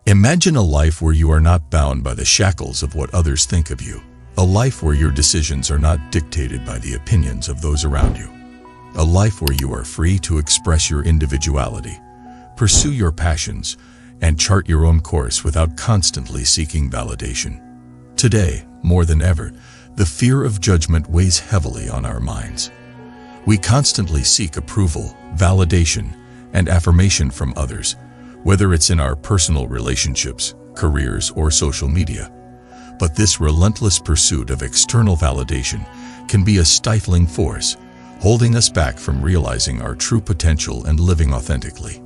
Imagine a life where you are not bound by the shackles of what others think of you. A life where your decisions are not dictated by the opinions of those around you. A life where you are free to express your individuality, pursue your passions, and chart your own course without constantly seeking validation. Today, more than ever, the fear of judgment weighs heavily on our minds. We constantly seek approval, validation, and affirmation from others, whether it's in our personal relationships, careers, or social media. But this relentless pursuit of external validation can be a stifling force, holding us back from realizing our true potential and living authentically.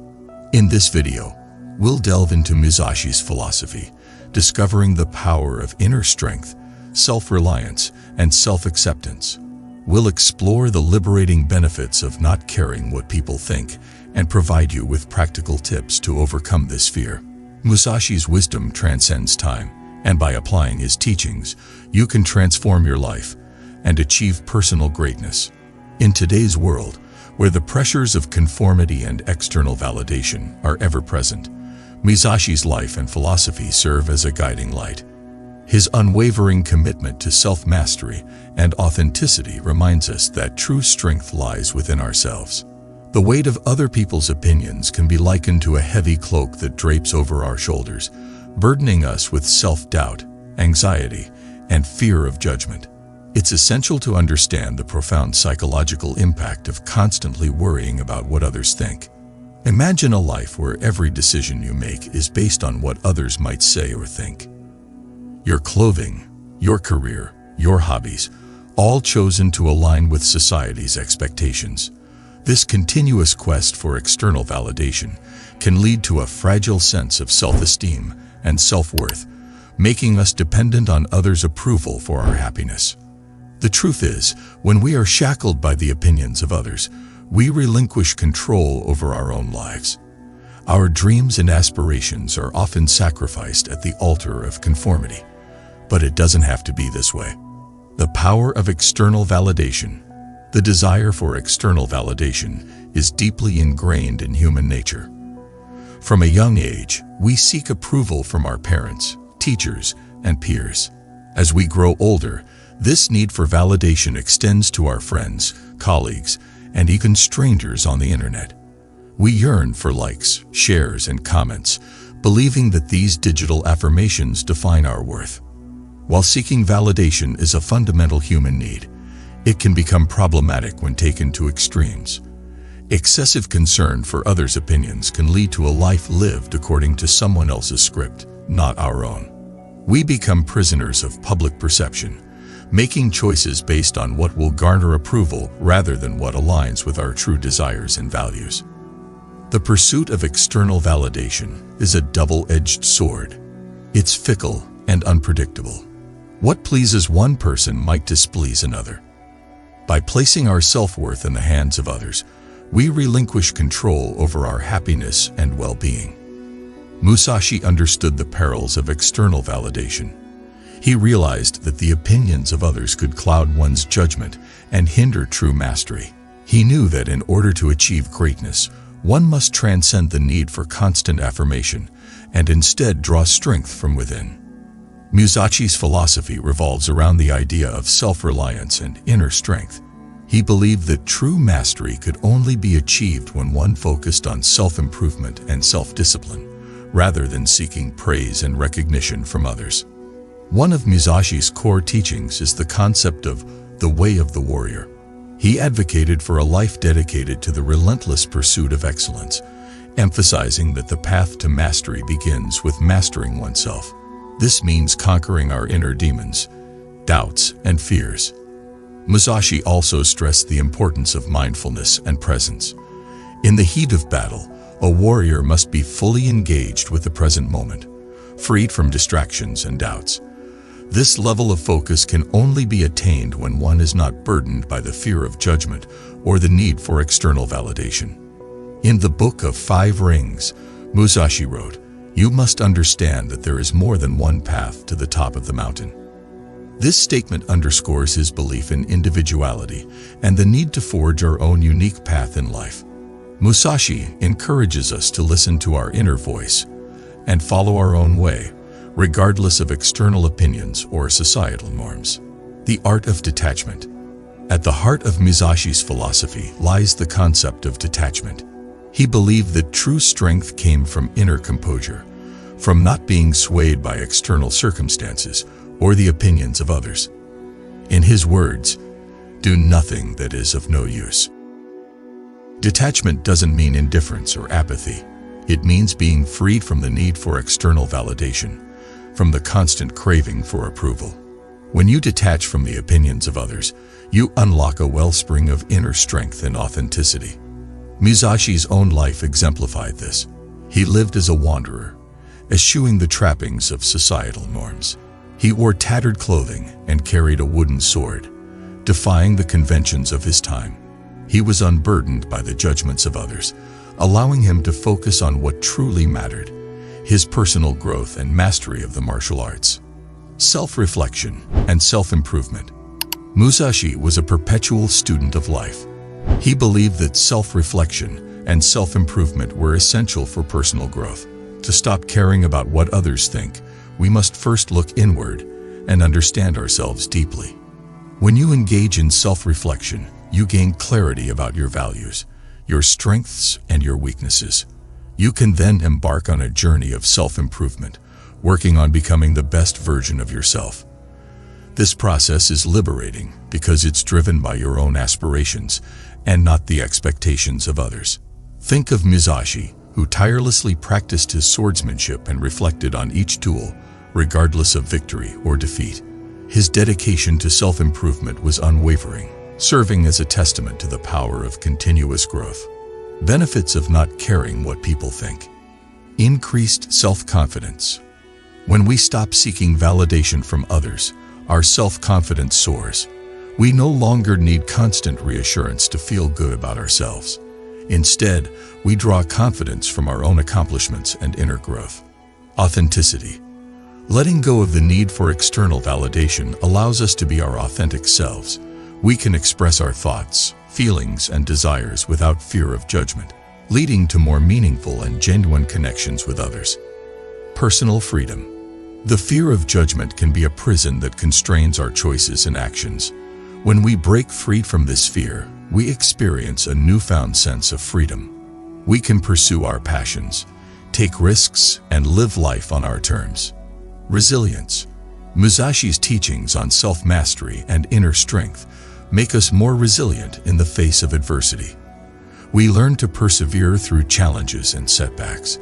In this video, we'll delve into Musashi's philosophy, discovering the power of inner strength, self-reliance, and self-acceptance. We'll explore the liberating benefits of not caring what people think and provide you with practical tips to overcome this fear. Musashi's wisdom transcends time, and by applying his teachings, you can transform your life and achieve personal greatness. In today's world, where the pressures of conformity and external validation are ever present, Musashi's life and philosophy serve as a guiding light. His unwavering commitment to self-mastery and authenticity reminds us that true strength lies within ourselves. The weight of other people's opinions can be likened to a heavy cloak that drapes over our shoulders, burdening us with self-doubt, anxiety, and fear of judgment. It's essential to understand the profound psychological impact of constantly worrying about what others think. Imagine a life where every decision you make is based on what others might say or think. Your clothing, your career, your hobbies, all chosen to align with society's expectations. This continuous quest for external validation can lead to a fragile sense of self-esteem and self-worth, making us dependent on others' approval for our happiness. The truth is, when we are shackled by the opinions of others, we relinquish control over our own lives. Our dreams and aspirations are often sacrificed at the altar of conformity. But it doesn't have to be this way. The power of external validation. The desire for external validation is deeply ingrained in human nature. From a young age, we seek approval from our parents, teachers, and peers. As we grow older, this need for validation extends to our friends, colleagues, and even strangers on the internet. We yearn for likes, shares, and comments, believing that these digital affirmations define our worth. While seeking validation is a fundamental human need, it can become problematic when taken to extremes. Excessive concern for others' opinions can lead to a life lived according to someone else's script, not our own. We become prisoners of public perception, making choices based on what will garner approval rather than what aligns with our true desires and values. The pursuit of external validation is a double-edged sword. It's fickle and unpredictable. What pleases one person might displease another. By placing our self-worth in the hands of others, we relinquish control over our happiness and well-being. Musashi understood the perils of external validation. He realized that the opinions of others could cloud one's judgment and hinder true mastery. He knew that in order to achieve greatness, one must transcend the need for constant affirmation and instead draw strength from within. Musashi's philosophy revolves around the idea of self-reliance and inner strength. He believed that true mastery could only be achieved when one focused on self-improvement and self-discipline, rather than seeking praise and recognition from others. One of Musashi's core teachings is the concept of the way of the warrior. He advocated for a life dedicated to the relentless pursuit of excellence, emphasizing that the path to mastery begins with mastering oneself. This means conquering our inner demons, doubts, and fears. Musashi also stressed the importance of mindfulness and presence. In the heat of battle, a warrior must be fully engaged with the present moment, freed from distractions and doubts. This level of focus can only be attained when one is not burdened by the fear of judgment or the need for external validation. In the Book of Five Rings, Musashi wrote, "You must understand that there is more than one path to the top of the mountain." This statement underscores his belief in individuality and the need to forge our own unique path in life. Musashi encourages us to listen to our inner voice, and follow our own way, regardless of external opinions or societal norms. The art of detachment. At the heart of Musashi's philosophy lies the concept of detachment. He believed that true strength came from inner composure, from not being swayed by external circumstances or the opinions of others. In his words, "Do nothing that is of no use." Detachment doesn't mean indifference or apathy. It means being freed from the need for external validation, from the constant craving for approval. When you detach from the opinions of others, you unlock a wellspring of inner strength and authenticity. Musashi's own life exemplified this. He lived as a wanderer, eschewing the trappings of societal norms. He wore tattered clothing and carried a wooden sword, defying the conventions of his time. He was unburdened by the judgments of others, allowing him to focus on what truly mattered, his personal growth and mastery of the martial arts. Self-reflection and self-improvement. Musashi was a perpetual student of life. He believed that self-reflection and self-improvement were essential for personal growth. To stop caring about what others think, we must first look inward and understand ourselves deeply. When you engage in self-reflection, you gain clarity about your values, your strengths, and your weaknesses. You can then embark on a journey of self-improvement, working on becoming the best version of yourself. This process is liberating because it's driven by your own aspirations and not the expectations of others. Think of Musashi, who tirelessly practiced his swordsmanship and reflected on each duel, regardless of victory or defeat. His dedication to self-improvement was unwavering, serving as a testament to the power of continuous growth. Benefits of not caring what people think. Increased self-confidence. When we stop seeking validation from others, our self-confidence soars. We no longer need constant reassurance to feel good about ourselves. Instead, we draw confidence from our own accomplishments and inner growth. Authenticity. Letting go of the need for external validation allows us to be our authentic selves. We can express our thoughts, feelings, and desires without fear of judgment, leading to more meaningful and genuine connections with others. Personal freedom. The fear of judgment can be a prison that constrains our choices and actions. When we break free from this fear, we experience a newfound sense of freedom. We can pursue our passions, take risks, and live life on our terms. Resilience. Musashi's teachings on self-mastery and inner strength make us more resilient in the face of adversity. We learn to persevere through challenges and setbacks,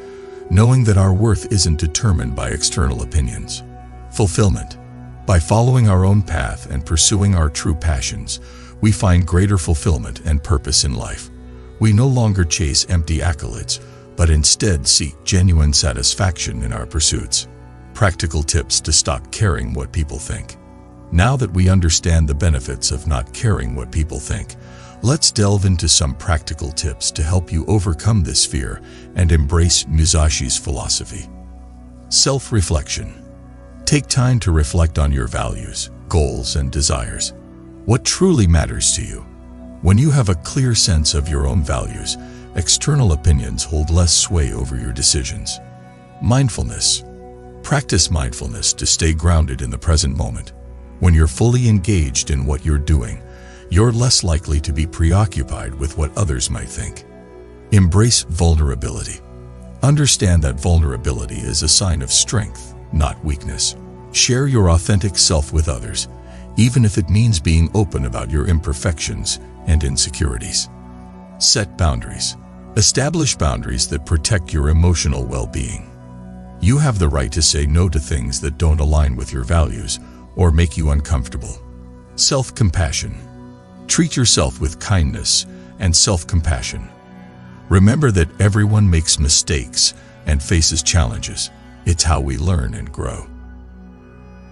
knowing that our worth isn't determined by external opinions. Fulfillment. By following our own path and pursuing our true passions, we find greater fulfillment and purpose in life. We no longer chase empty accolades, but instead seek genuine satisfaction in our pursuits. Practical tips to stop caring what people think. Now that we understand the benefits of not caring what people think, let's delve into some practical tips to help you overcome this fear and embrace Musashi's philosophy. Self-reflection. Take time to reflect on your values, goals, and desires. What truly matters to you? When you have a clear sense of your own values, external opinions hold less sway over your decisions. Mindfulness. Practice mindfulness to stay grounded in the present moment. When you're fully engaged in what you're doing, you're less likely to be preoccupied with what others might think. Embrace vulnerability. Understand that vulnerability is a sign of strength, not weakness. Share your authentic self with others, even if it means being open about your imperfections and insecurities. Set boundaries. Establish boundaries that protect your emotional well-being. You have the right to say no to things that don't align with your values or make you uncomfortable. Self-compassion. Treat yourself with kindness and self-compassion. Remember that everyone makes mistakes and faces challenges. It's how we learn and grow.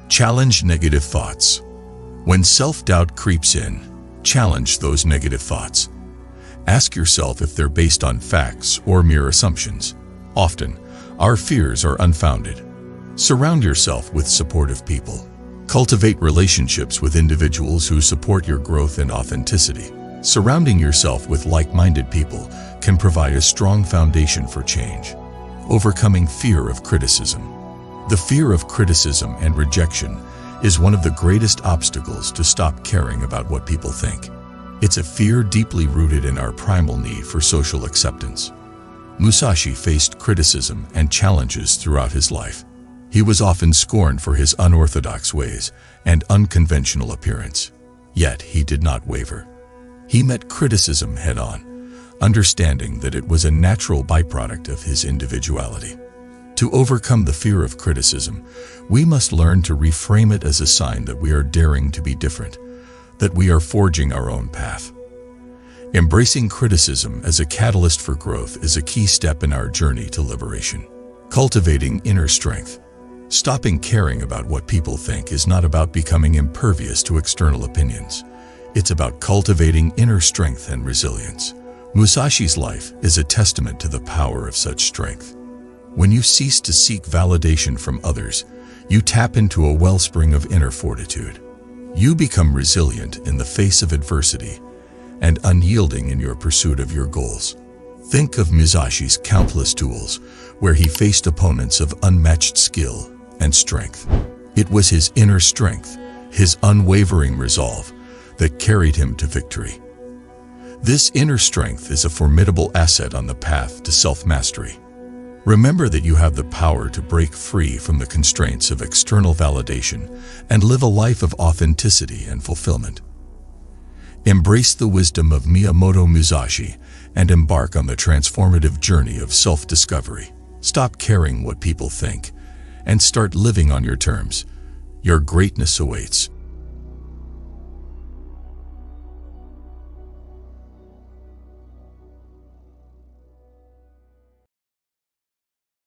Challenge negative thoughts. When self-doubt creeps in, challenge those negative thoughts. Ask yourself if they're based on facts or mere assumptions. Often, our fears are unfounded. Surround yourself with supportive people. Cultivate relationships with individuals who support your growth and authenticity. Surrounding yourself with like-minded people can provide a strong foundation for change. Overcoming fear of criticism. The fear of criticism and rejection is one of the greatest obstacles to stop caring about what people think. It's a fear deeply rooted in our primal need for social acceptance. Musashi faced criticism and challenges throughout his life. He was often scorned for his unorthodox ways and unconventional appearance. Yet he did not waver. He met criticism head-on, understanding that it was a natural byproduct of his individuality. To overcome the fear of criticism, we must learn to reframe it as a sign that we are daring to be different, that we are forging our own path. Embracing criticism as a catalyst for growth is a key step in our journey to liberation. Cultivating inner strength. Stopping caring about what people think is not about becoming impervious to external opinions. It's about cultivating inner strength and resilience. Musashi's life is a testament to the power of such strength. When you cease to seek validation from others, you tap into a wellspring of inner fortitude. You become resilient in the face of adversity and unyielding in your pursuit of your goals. Think of Musashi's countless duels, where he faced opponents of unmatched skill and strength. It was his inner strength, his unwavering resolve, that carried him to victory. This inner strength is a formidable asset on the path to self-mastery. Remember that you have the power to break free from the constraints of external validation and live a life of authenticity and fulfillment. Embrace the wisdom of Miyamoto Musashi and embark on the transformative journey of self-discovery. Stop caring what people think and start living on your terms. Your greatness awaits.